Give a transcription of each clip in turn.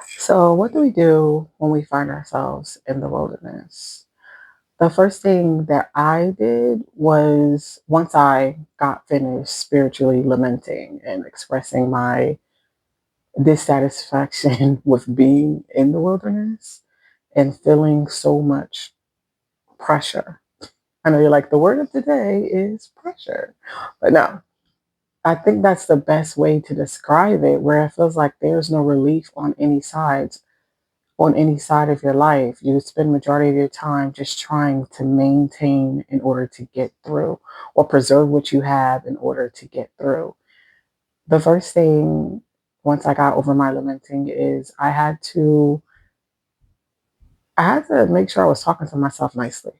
So, what do we do when we find ourselves in the wilderness? The first thing that I did was once I got finished spiritually lamenting and expressing my dissatisfaction with being in the wilderness and feeling so much pressure. I know you're like, the word of the day is pressure. But no, I think that's the best way to describe it, where it feels like there's no relief on any side of your life. You spend majority of your time just trying to maintain in order to get through or preserve what you have in order to get through. The first thing once I got over my lamenting is I had to make sure I was talking to myself nicely.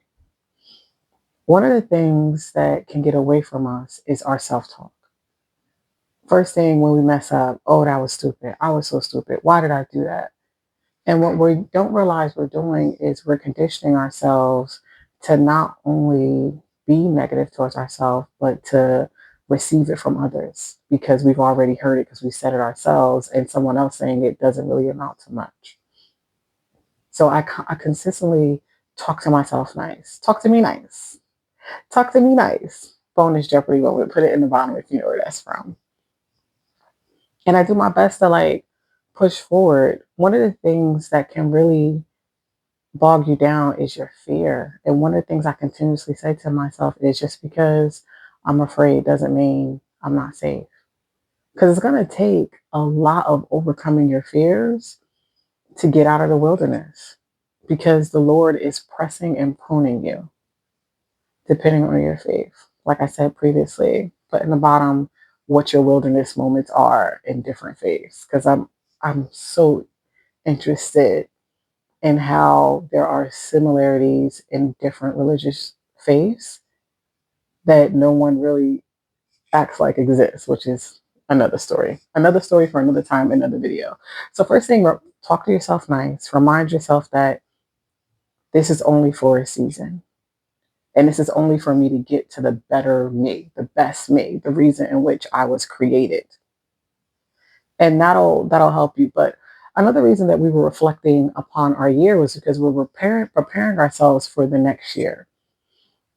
One of the things that can get away from us is our self-talk. First thing when we mess up, oh, that was stupid. I was so stupid. Why did I do that? And what we don't realize we're doing is we're conditioning ourselves to not only be negative towards ourselves, but to receive it from others because we've already heard it because we said it ourselves, and someone else saying it doesn't really amount to much. So I consistently talk to myself nice. Talk to me nice. Talk to me nice. Bonus Jeopardy moment. Put it in the bottom if you know where that's from. And I do my best to like push forward. One of the things that can really bog you down is your fear. And one of the things I continuously say to myself is just because I'm afraid doesn't mean I'm not safe. Because it's going to take a lot of overcoming your fears to get out of the wilderness because the Lord is pressing and pruning you depending on your faith. Like I said previously, put in the bottom what your wilderness moments are in different faiths because I'm so interested and how there are similarities in different religious faiths that no one really acts like exists, which is another story. Another story for another time, another video. So first thing, talk to yourself nice. Remind yourself that this is only for a season. And this is only for me to get to the better me, the best me, the reason in which I was created. And that'll help you. But another reason that we were reflecting upon our year was because we were preparing ourselves for the next year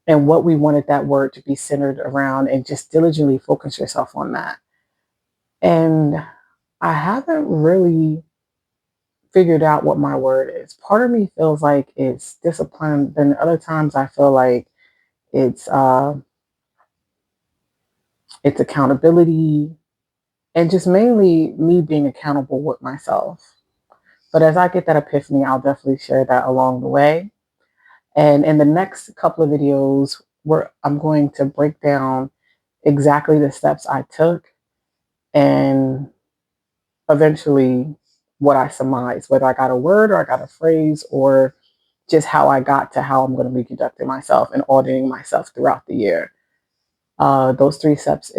and what we wanted that word to be centered around and just diligently focus yourself on that. And I haven't really figured out what my word is. Part of me feels like it's discipline, then other times I feel like it's uh it's accountability and just mainly me being accountable with myself. But as I get that epiphany, I'll definitely share that along the way. And in the next couple of videos, where I'm going to break down exactly the steps I took and eventually what I surmised, whether I got a word or I got a phrase or just how I got to how I'm going to be conducting myself and auditing myself throughout the year. Those three steps is